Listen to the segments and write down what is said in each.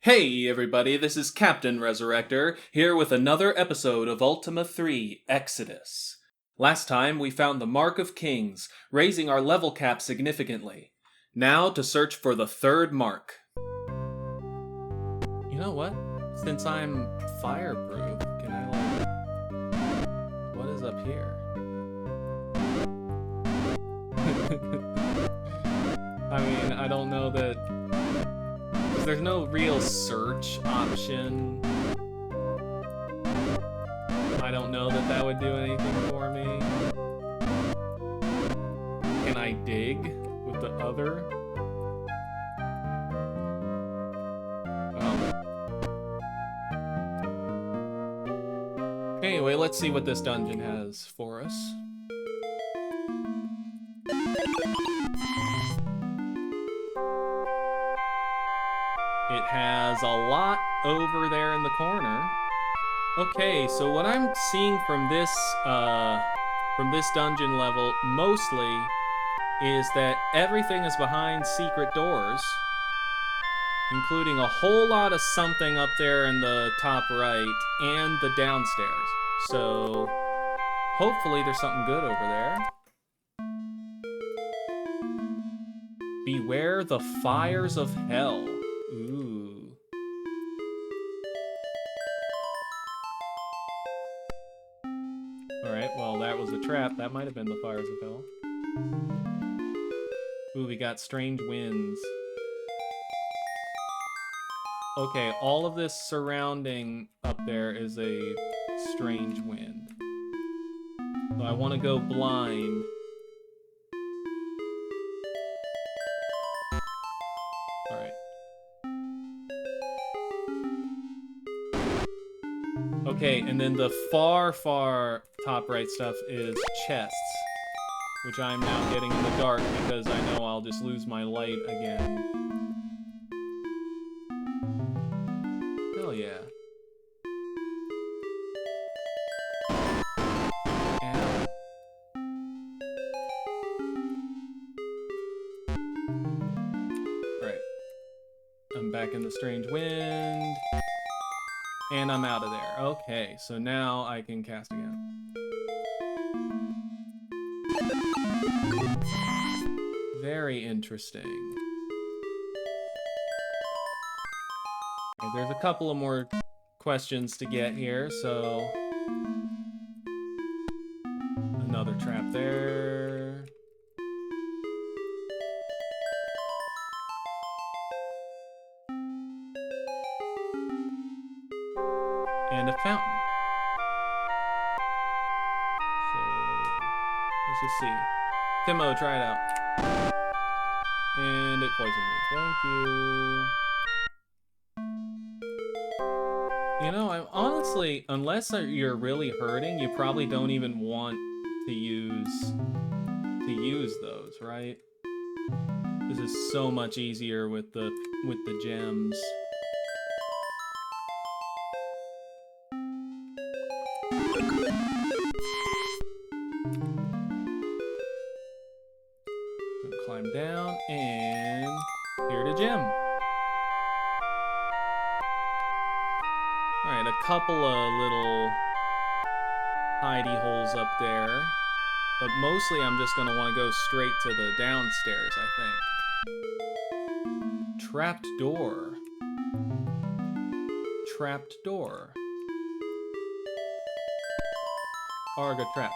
Hey everybody, this is Captain Resurrector, here with another episode of Ultima III Exodus. Last time we found the Mark of Kings, raising our level cap significantly. Now to search for the third mark. You know what? Since I'm fireproof, can I what is up here? I mean, I don't know that... There's no real search option. I don't know that that would do anything for me. Can I dig with the other? Anyway, let's see what this dungeon has for us. It has a lot over there in the corner. Okay, so what I'm seeing from this dungeon level mostly is that everything is behind secret doors, including a whole lot of something up there in the top right and the downstairs. So hopefully there's something good over there. Beware the fires of hell. Ooh. Alright, well that was a trap. That might have been the fires of hell. Ooh, we got strange winds. Okay, all of this surrounding up there is a strange wind. So I want to go blind. Alright. Okay, and then the far top right stuff is chests, which I'm now getting in the dark because I know I'll just lose my light again. Hell yeah. Ow. Right. I'm back in the strange wind. And I'm out of there. Okay, so now I can cast again. Very interesting. Okay, there's a couple of more questions to get here, so... Another trap there. And a fountain. So, let's just see. Timo, try it out. And it poisoned me. Thank you. You know, I'm honestly, unless you're really hurting, you probably don't even want to use those, right? This is so much easier with the gems. Climb down, and here to gem. Alright, a couple of little hidey holes up there, but mostly I'm just gonna want to go straight to the downstairs, I think. Trapped door. Trapped door. Arga trap.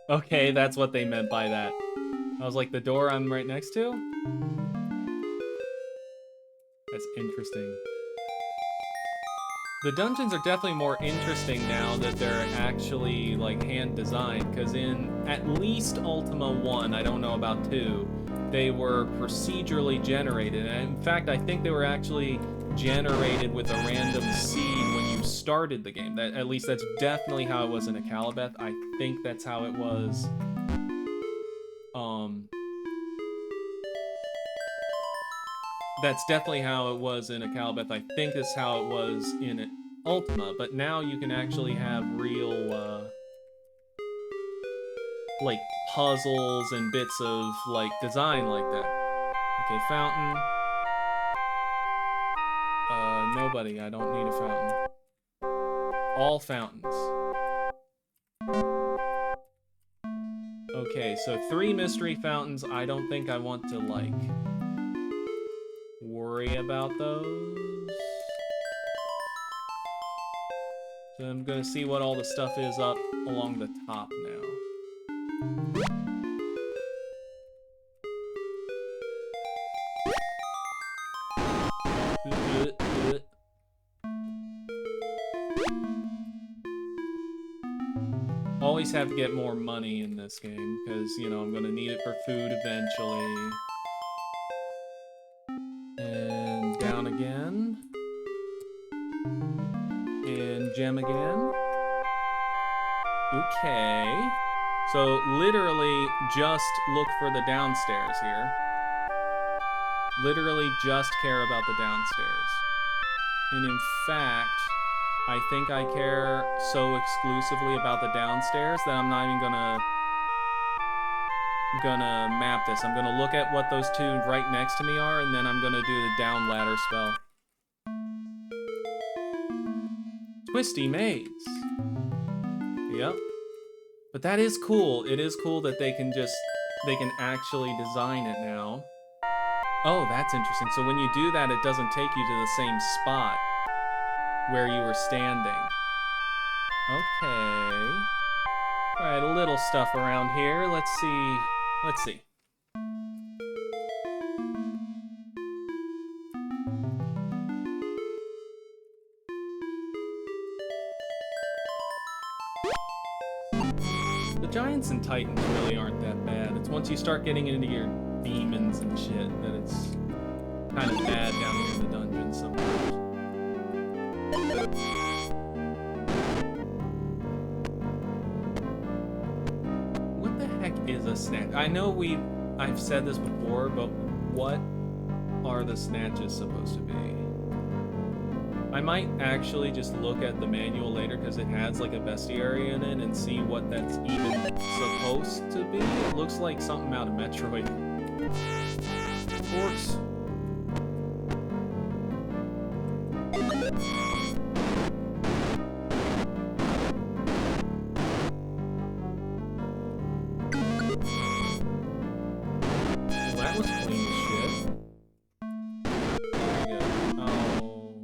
Okay, that's what they meant by that. I was like, the door I'm right next to? That's interesting. The dungeons are definitely more interesting now that they're actually, like, hand-designed, because in at least Ultima 1, I don't know about 2, they were procedurally generated. And in fact, I think they were actually generated with a random seed when you started the game. That, at least that's definitely how it was in Akalabeth. I think that's how it was... That's definitely how it was in Akalabeth. I think that's how it was in Ultima, but now you can actually have real, like, puzzles and bits of, like, design like that. Okay, fountain. nobody. I don't need a fountain. All fountains. Okay, so 3 mystery fountains. I don't think I want to, like, worry about those. So I'm gonna see what all the stuff is up along the top now. Always have to get more money in this game, because, you know, I'm gonna need it for food eventually. And down again. And gem again. Okay. So, literally, just look for the downstairs here. Literally just care about the downstairs. And in fact, I think I care so exclusively about the downstairs that I'm not even gonna map this. I'm gonna look at what those 2 right next to me are, and then I'm gonna do the down ladder spell. Twisty maze. Yep. But that is cool. It is cool that they can actually design it now. Oh, that's interesting. So when you do that, it doesn't take you to the same spot where you were standing. Okay. Alright, a little stuff around here. Let's see. Let's see. The Giants and Titans really aren't that bad. It's once you start getting into your demons and shit that it's kind of bad down here in the dungeon sometimes. What the heck is a snatch? I know I've said this before, but what are the snatches supposed to be? I might actually just look at the manual later because it has like a bestiary in it and see what that's even supposed to be. It looks like something out of Metroid. Forks. That was clean as shit. There we go. Oh.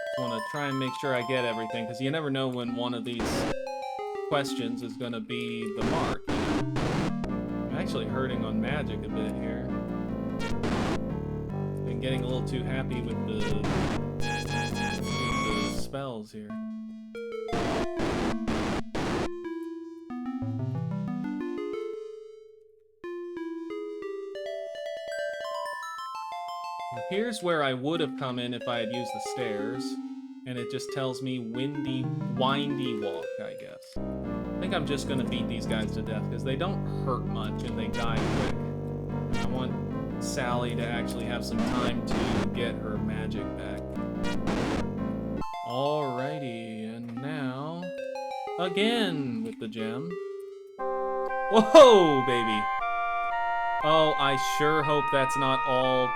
Just want to try and make sure I get everything, because you never know when one of these questions is going to be the mark. I'm actually hurting on magic a bit here. Been getting a little too happy with the spells here. Here's where I would have come in if I had used the stairs, and it just tells me windy, windy walk, I guess. I think I'm just gonna beat these guys to death, because they don't hurt much and they die quick. I want Sally to actually have some time to get her magic back. Alrighty, and now... again with the gem. Whoa, baby! Oh, I sure hope that's not all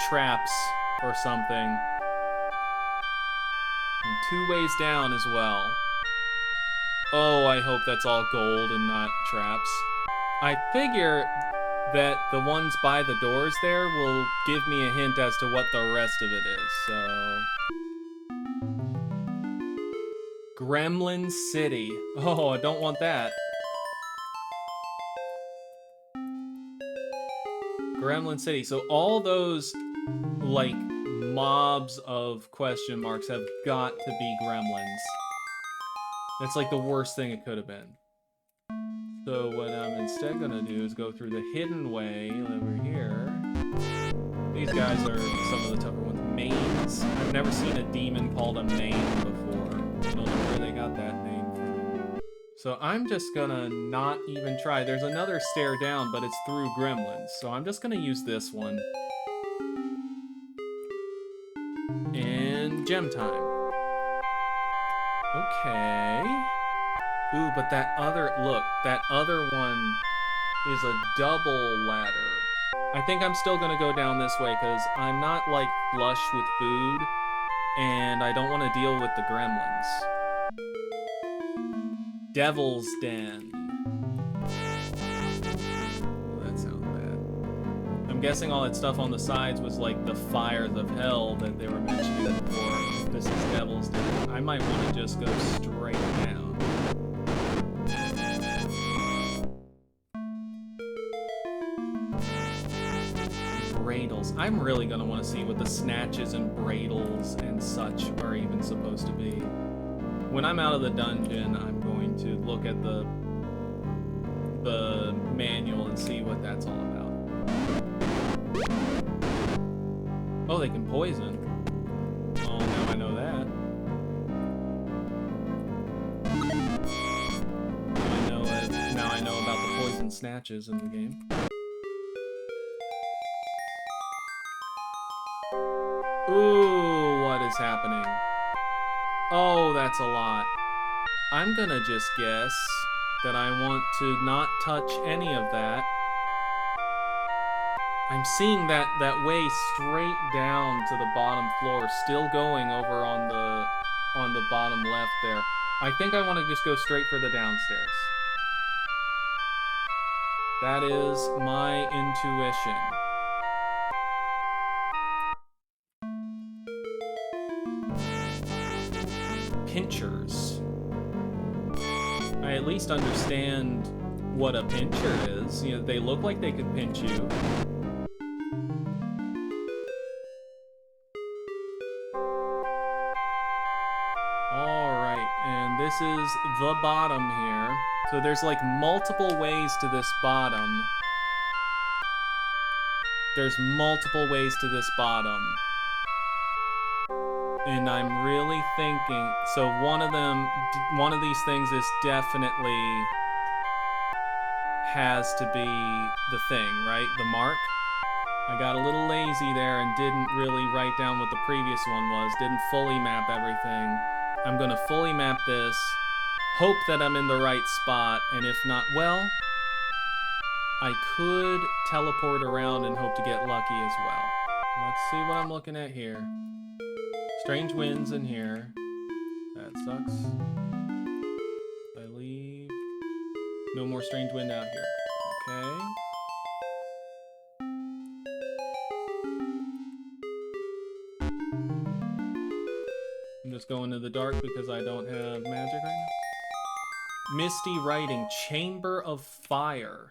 traps or something. And 2 ways down as well. Oh, I hope that's all gold and not traps. I figure that the ones by the doors there will give me a hint as to what the rest of it is, so... Gremlin City. Oh, I don't want that. Gremlin City. So all those, like, mobs of question marks have got to be gremlins. That's like the worst thing it could have been. So what I'm instead gonna do is go through the hidden way over here. These guys are some of the tougher ones. Mains. I've never seen a demon called a main before. I don't know where they got that name from. So I'm just gonna not even try. There's another stair down, but it's through gremlins. So I'm just gonna use this one. And gem time. Okay. Ooh, but that other one is a double ladder. I think I'm still gonna go down this way, because I'm not, like, flush with food. And I don't want to deal with the gremlins. Devil's Den. Oh, that sounds bad. I'm guessing all that stuff on the sides was like the fires of hell that they were mentioning before. This is Devil's Den. I might want to just go straight down. Bradles. I'm really going to want to see what the snatches and bradles and such are even supposed to be. When I'm out of the dungeon, I'm going to look at the manual and see what that's all about. Oh, they can poison. Oh, now I know that. Now I know about the poison snatches in the game. Ooh, what is happening? Oh, that's a lot. I'm gonna just guess that I want to not touch any of that. I'm seeing that way straight down to the bottom floor, still going over on the bottom left there. I think I want to just go straight for the downstairs. That is my intuition. Pinchers. I at least understand what a pincher is. You know, they look like they could pinch you. Alright, and this is the bottom here. So there's like multiple ways to this bottom. There's multiple ways to this bottom. And I'm really thinking, so one of these things is definitely has to be the thing, right? The mark. I got a little lazy there and didn't really write down what the previous one was, didn't fully map everything. I'm gonna fully map this, hope that I'm in the right spot, and if not, well, I could teleport around and hope to get lucky as well. Let's see what I'm looking at here. Strange winds in here. That sucks. I leave. No more strange wind out here. Okay. I'm just going to the dark because I don't have magic right now. Misty writing. Chamber of Fire.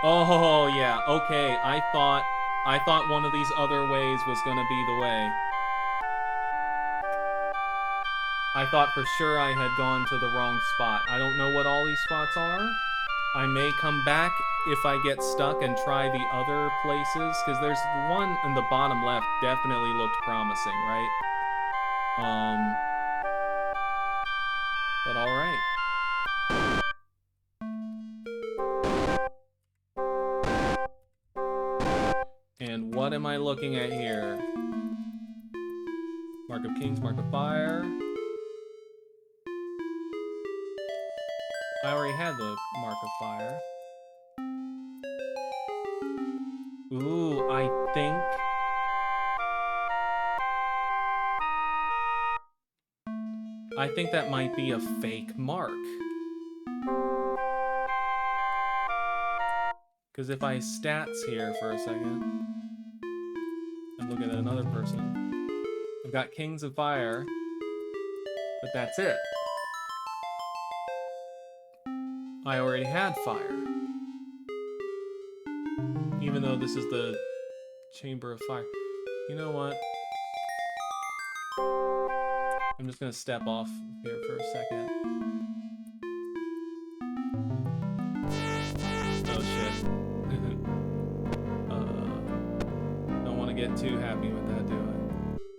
Oh, yeah. Okay, I thought one of these other ways was gonna be the way. I thought for sure I had gone to the wrong spot. I don't know what all these spots are. I may come back if I get stuck and try the other places, because there's one in the bottom left definitely looked promising, right? But alright. And what am I looking at here? Mark of Kings, Mark of Fire. I already had the Mark of Fire. Ooh, I think that might be a fake mark. Because if I stats here for a second, and look at another person, I've got Kings of Fire, but that's it. I already had fire. Even though this is the Chamber of Fire. You know what? I'm just gonna step off here for a second. Oh shit. Don't want to get too happy with that, do I?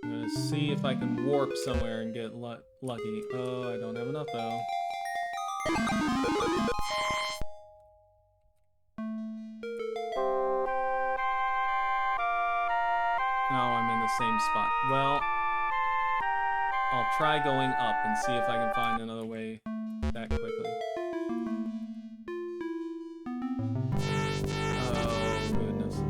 I'm gonna see if I can warp somewhere and get lucky. Oh, I don't have enough though. Now I'm in the same spot. Well, I'll try going up and see if I can find another way that quickly. Oh, goodness.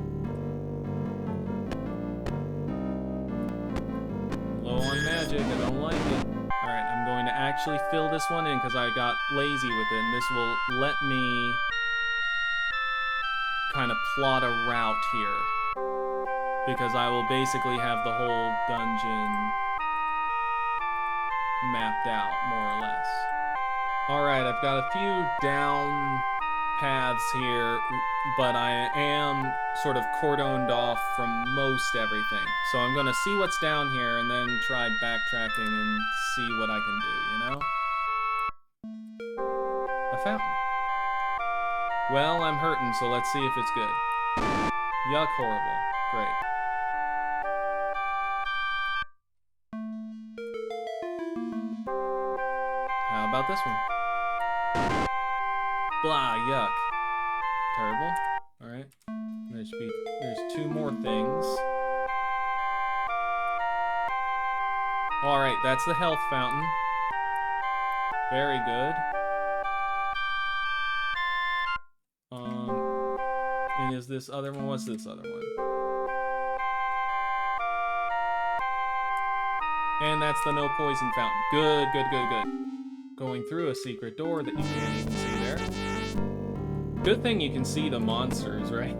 magic. I don't like it. Alright, I'm going to actually fill this one in because I got lazy with it, and this will let me kind of plot a route here. Because I will basically have the whole dungeon mapped out, more or less. Alright, I've got a few down paths here, but I am sort of cordoned off from most everything. So I'm gonna see what's down here and then try backtracking and see what I can do, you know? A fountain. Well, I'm hurting, so let's see if it's good. Yuck, horrible. Great. How about this one? Blah, yuck. Terrible. Alright. There's two more things. Alright, that's the health fountain. Very good. And is this other one? What's this other one? And that's the no poison fountain. Good, good, good, good. Going through a secret door that you can't even see there. Good thing you can see the monsters, right?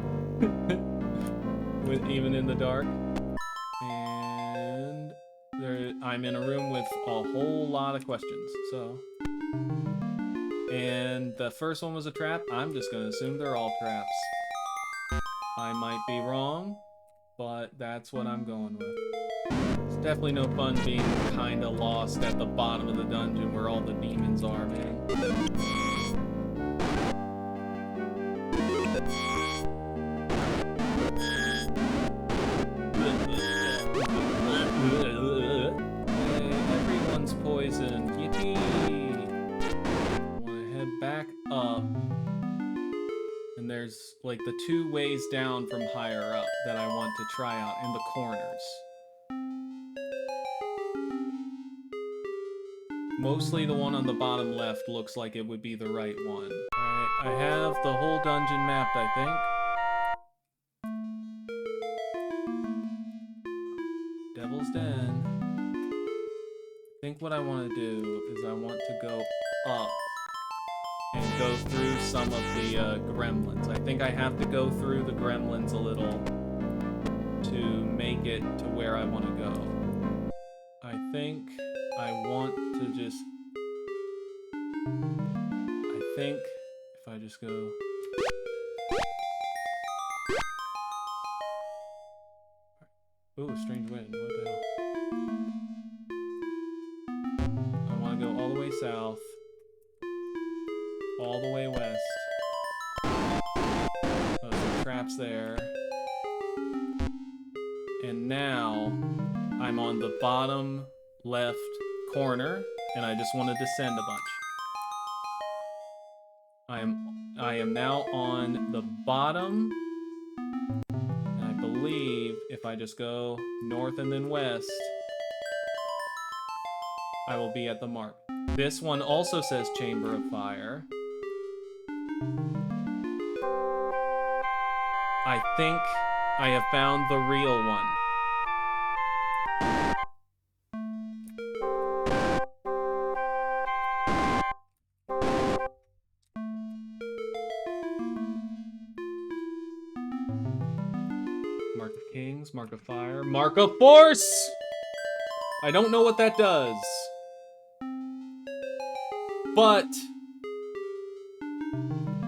Even in the dark. And I'm in a room with a whole lot of questions, so. And the first one was a trap. I'm just gonna assume they're all traps. I might be wrong, but that's what I'm going with. It's definitely no fun being kinda lost at the bottom of the dungeon where all the demons are, man. Everyone's poisoned. Yippee! I wanna head back up. And there's like the two ways down from higher up that I want to try out in the corners. Mostly the one on the bottom left looks like it would be the right one. Alright, I have the whole dungeon mapped, I think. Devil's Den. I think what I want to do is I want to go up and go through some of the gremlins. I think I have to go through the gremlins a little to make it to where I want to go. I think I want to just... I think if I just go... Ooh, strange wind. What the hell? I want to go all the way south. All the way west. Those are traps there. And now I'm on the bottom left corner, and I just want to descend a bunch. I am now on the bottom, and I believe if I just go north and then west, I will be at the mark. This one also says Chamber of Fire. I think I have found the real one. Mark of Kings, Mark of Fire, Mark of Force! I don't know what that does. But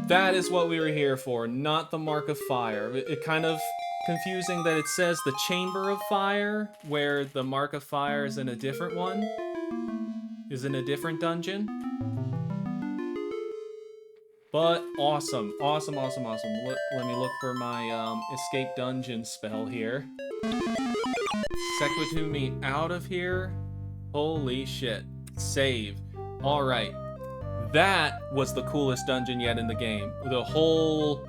that is what we were here for, not the Mark of Fire. It kind of confusing that it says the Chamber of Fire, where the Mark of Fire is in a different one. Is in a different dungeon. But awesome, awesome, awesome, awesome. Let me look for my escape dungeon spell here. Sequitur me out of here. Holy shit. Save. Alright. That was the coolest dungeon yet in the game. The whole,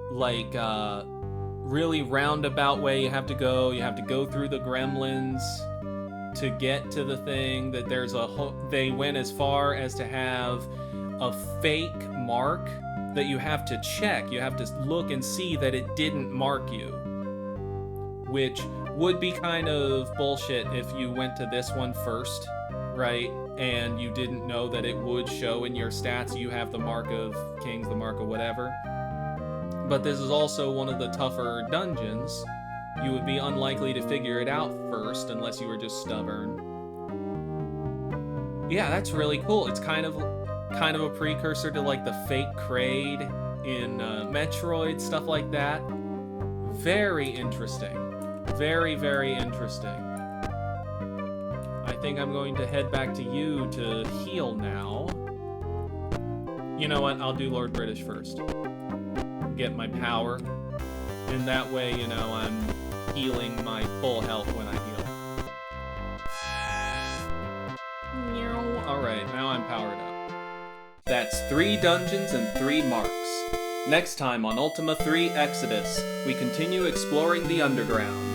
like, really roundabout way you have to go. You have to go through the gremlins to get to the thing. That there's they went as far as to have a fake mark that you have to check. You have to look and see that it didn't mark you. which would be kind of bullshit if you went to this one first, right? And you didn't know that it would show in your stats you have the Mark of Kings, the Mark of whatever. But this is also one of the tougher dungeons. You would be unlikely to figure it out first unless you were just stubborn. Yeah, that's really cool. It's kind of a precursor to like the fake Kraid in Metroid, stuff like that. Very interesting. Very, very interesting. I think I'm going to head back to you to heal now. You know what? I'll do Lord British first. Get my power. And that way, you know, I'm healing my full health when I heal. Alright, now I'm powered up. That's 3 dungeons and 3 marks. Next time on Ultima III Exodus, we continue exploring the underground.